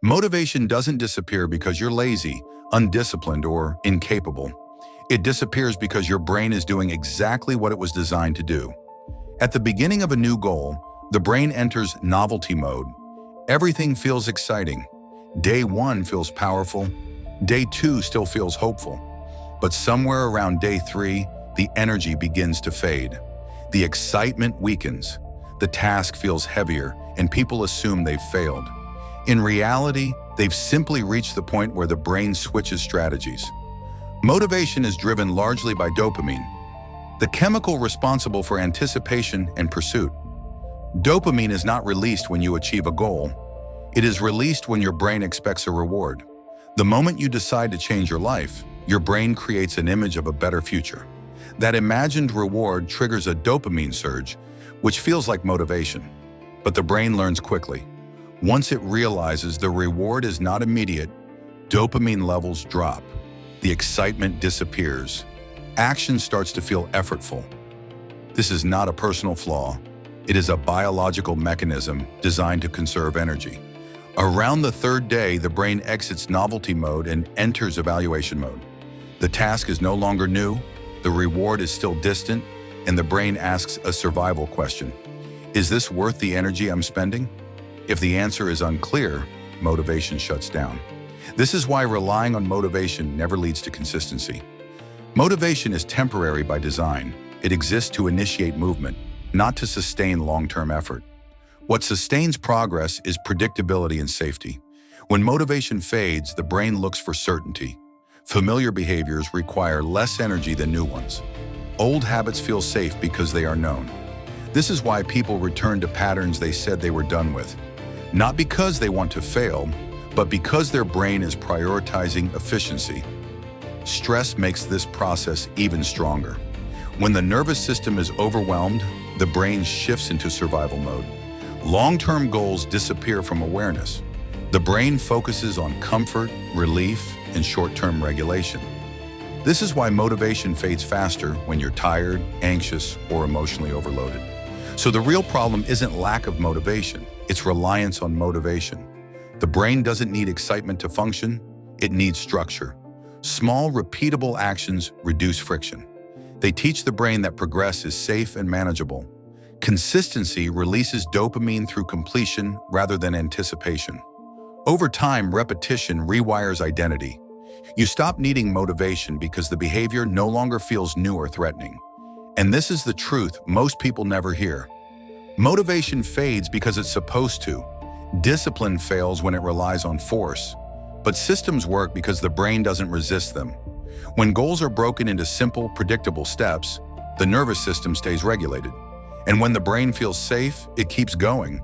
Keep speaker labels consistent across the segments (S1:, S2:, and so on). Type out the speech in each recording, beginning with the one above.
S1: Motivation doesn't disappear because you're lazy, undisciplined, or incapable. It disappears because your brain is doing exactly what it was designed to do. At the beginning of a new goal, the brain enters novelty mode. Everything feels exciting. Day 1 feels powerful. Day 2 still feels hopeful. But somewhere around day 3, the energy begins to fade. The excitement weakens. The task feels heavier, and people assume they've failed. In reality, they've simply reached the point where the brain switches strategies. Motivation is driven largely by dopamine, the chemical responsible for anticipation and pursuit. Dopamine is not released when you achieve a goal. It is released when your brain expects a reward. The moment you decide to change your life, your brain creates an image of a better future. That imagined reward triggers a dopamine surge, which feels like motivation. But the brain learns quickly. Once it realizes the reward is not immediate, dopamine levels drop. The excitement disappears. Action starts to feel effortful. This is not a personal flaw. It is a biological mechanism designed to conserve energy. Around the 3rd day, the brain exits novelty mode and enters evaluation mode. The task is no longer new, the reward is still distant, and the brain asks a survival question. Is this worth the energy I'm spending? If the answer is unclear, motivation shuts down. This is why relying on motivation never leads to consistency. Motivation is temporary by design. It exists to initiate movement, not to sustain long-term effort. What sustains progress is predictability and safety. When motivation fades, the brain looks for certainty. Familiar behaviors require less energy than new ones. Old habits feel safe because they are known. This is why people return to patterns they said they were done with. Not because they want to fail, but because their brain is prioritizing efficiency. Stress makes this process even stronger. When the nervous system is overwhelmed, the brain shifts into survival mode. Long-term goals disappear from awareness. The brain focuses on comfort, relief, and short-term regulation. This is why motivation fades faster when you're tired, anxious, or emotionally overloaded. So the real problem isn't lack of motivation, it's reliance on motivation. The brain doesn't need excitement to function, it needs structure. Small, repeatable actions reduce friction. They teach the brain that progress is safe and manageable. Consistency releases dopamine through completion rather than anticipation. Over time, repetition rewires identity. You stop needing motivation because the behavior no longer feels new or threatening. And this is the truth most people never hear. Motivation fades because it's supposed to. Discipline fails when it relies on force. But systems work because the brain doesn't resist them. When goals are broken into simple, predictable steps, the nervous system stays regulated. And when the brain feels safe, it keeps going.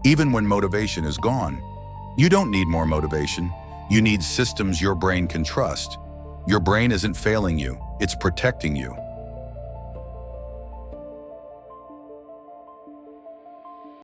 S1: Even when motivation is gone. You don't need more motivation. You need systems your brain can trust. Your brain isn't failing you, it's protecting you.